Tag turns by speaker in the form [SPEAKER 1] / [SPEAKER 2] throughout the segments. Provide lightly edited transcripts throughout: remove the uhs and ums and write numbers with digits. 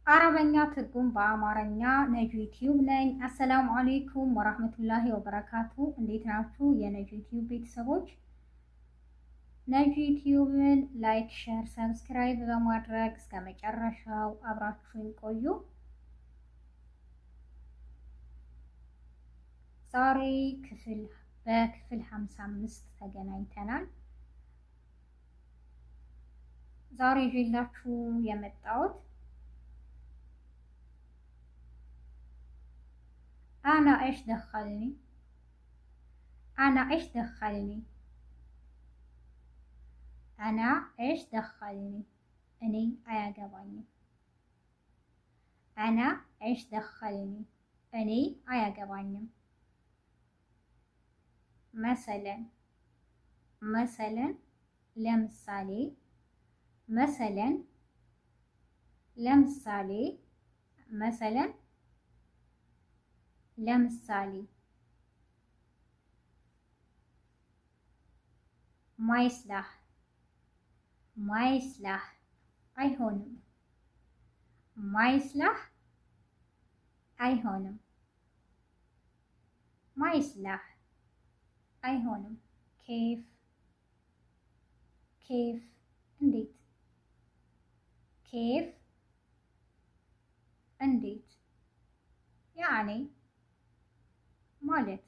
[SPEAKER 1] አረበኛ ትርጉም በአማርኛ ነጁ ዩቲዩብ ነኝ። አሰላሙ አለይኩም ወራህመቱላሂ ወበረካቱ። እንዴት ናችሁ የነጁ ዩቲዩብ ቤተሰቦች? ነጁ ዩቲዩብን ላይክ፣ ሼር፣ ሰብስክራይብ በማድረግ እስከ መጨረሻው አብራችሁን ቆዩ። ዛሬ በክፍል 55 ተገናኝተናል። ዛሬ ይዤላችሁ የመጣሁት أنا إيش دخلني أنا إيش دخلني أنا إيش دخلني أني أياقباني أنا إيش دخلني أني أياقباني مثلا لمثالي لمثالي ማይስላህ አይሆንም ማይስላህ አይሆንም ኬፍ እንዴት ማለት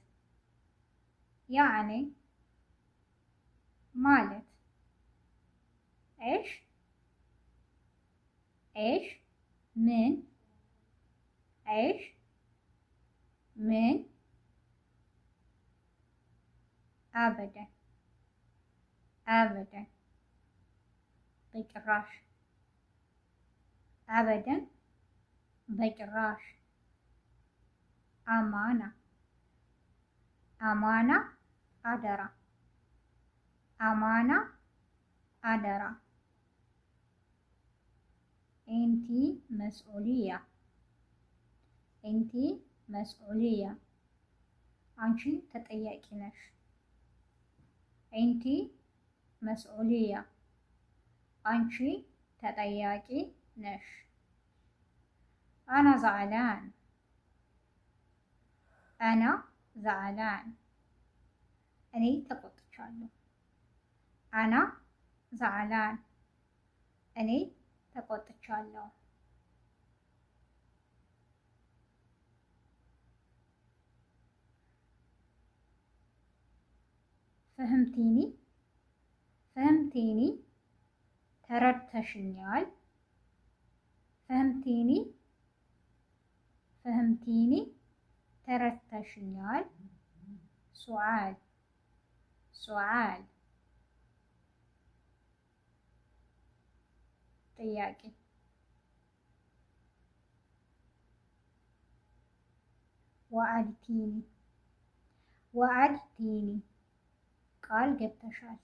[SPEAKER 1] إيش من أبدا بجراش أمانة أدرى أنتي مسؤولية አንቺ ተጠያቂ ነሽ أنتي مسؤولية አንቺ ተጠያቂ ነሽ أنا زعلان እኔ ተቆጥቻለሁ أنا زعلان እኔ ተቆጥቻለሁ فهمتيني ተረድተሽኛል فهمتيني ተረድተሽኛል سؤال ጥያቄ وعدتيني ቃል ገብተሻል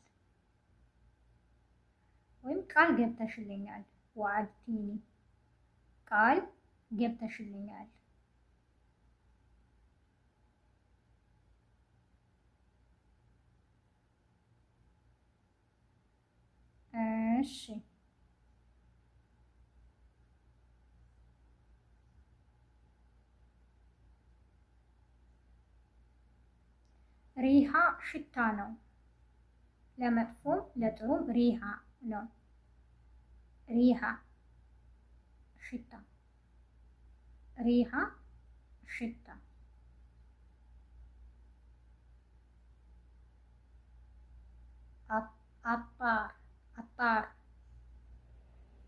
[SPEAKER 1] ወይም ቃል ገብተሽልኛል وعدتيني ቃል ገብተሽልኛል እሺ ሪሃ ሽታ ነው ለመጥፎም ለጥሩም ሪሃ ነው ሽታ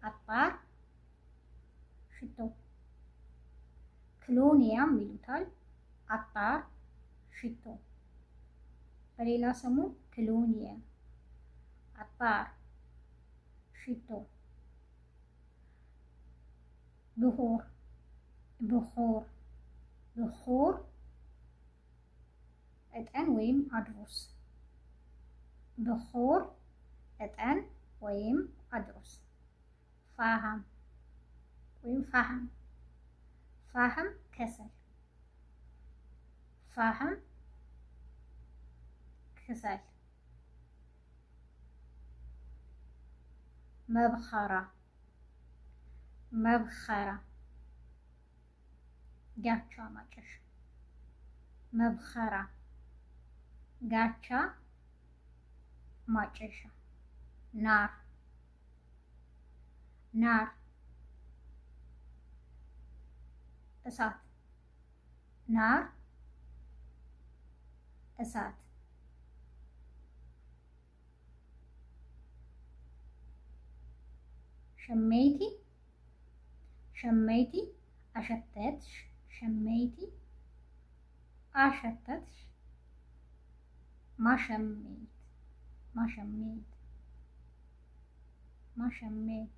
[SPEAKER 1] አጣር ሽቶ ክሎኒያም ይሉታል አጣር ሽቶ በሌላ ስሙ ክሎኒያ አጣር ሽቶ ብኹር እጣን ወይም አድሮስ ብኹር እጣን ወይም አድሮስ ፋሃም ወይም ፋህም ከሰል مبخرة ጋቻ ማጨሻ መብኸራ ጋቻ ማጨሻ ናር ናር እሳት ናር እሳት ሸመይቲ ሸመይቲ አሸተትሽ ሸመይቲ አሸተትሽ ማሸሜት ማሸሜት ማሸሜት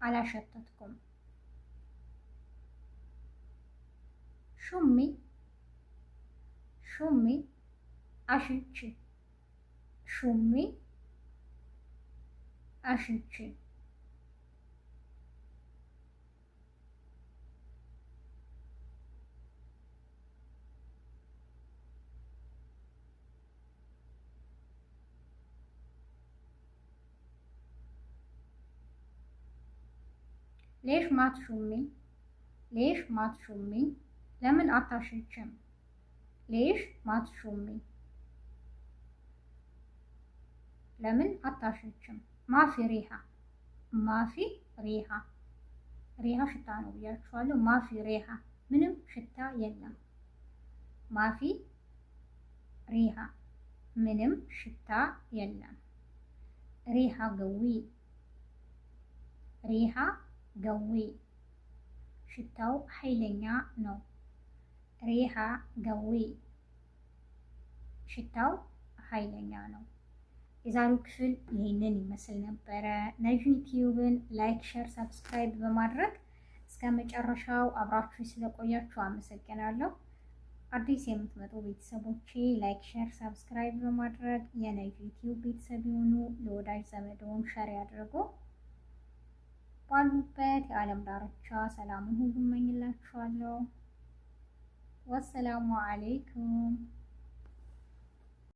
[SPEAKER 1] አላሸተትኩም ሹሚ ሹሚ አሽቺ ሹሚ አሽቺ ليش ما تشمي ليش ما تشمي لمن አታሽችም ليش ما تشمي ለምን አታሽችም ما في ريحة ما في ريحة ريحة ሽታ ነው ብያችኋለሁ ما في ريحة ምንም ሽታ የለም ما في ريحة ምንም ሽታ የለም ريحة قوي ريحة ገዊ ሽታው ኃይለኛ ነው ሪሃ ገዊ ሽታው ኃይለኛ ነው የዛሬው ክፍል ይህንን ይመስል ነበረ ነጁ ዩቲዩብን ላይክ ሼር ሰብስክራይብ በማድረግ እስከ መጨረሻው አብራችሁ ስለቆያችሁ አመሰግናለሁ አዲስ የምትመጡ ቤተሰቦቼ ላይክ ሼር ሰብስክራይብ በማድረግ የነጁ ዩቲዩብ ቤተሰብ ይሁኑ ለወዳጅ ዘመዶም ሼር ያድርጉ ባሉበት የዓለም ዳርቻ ሰላምን ሁሉ እመኝላችኋለሁ። ወሰላሙ አለይኩም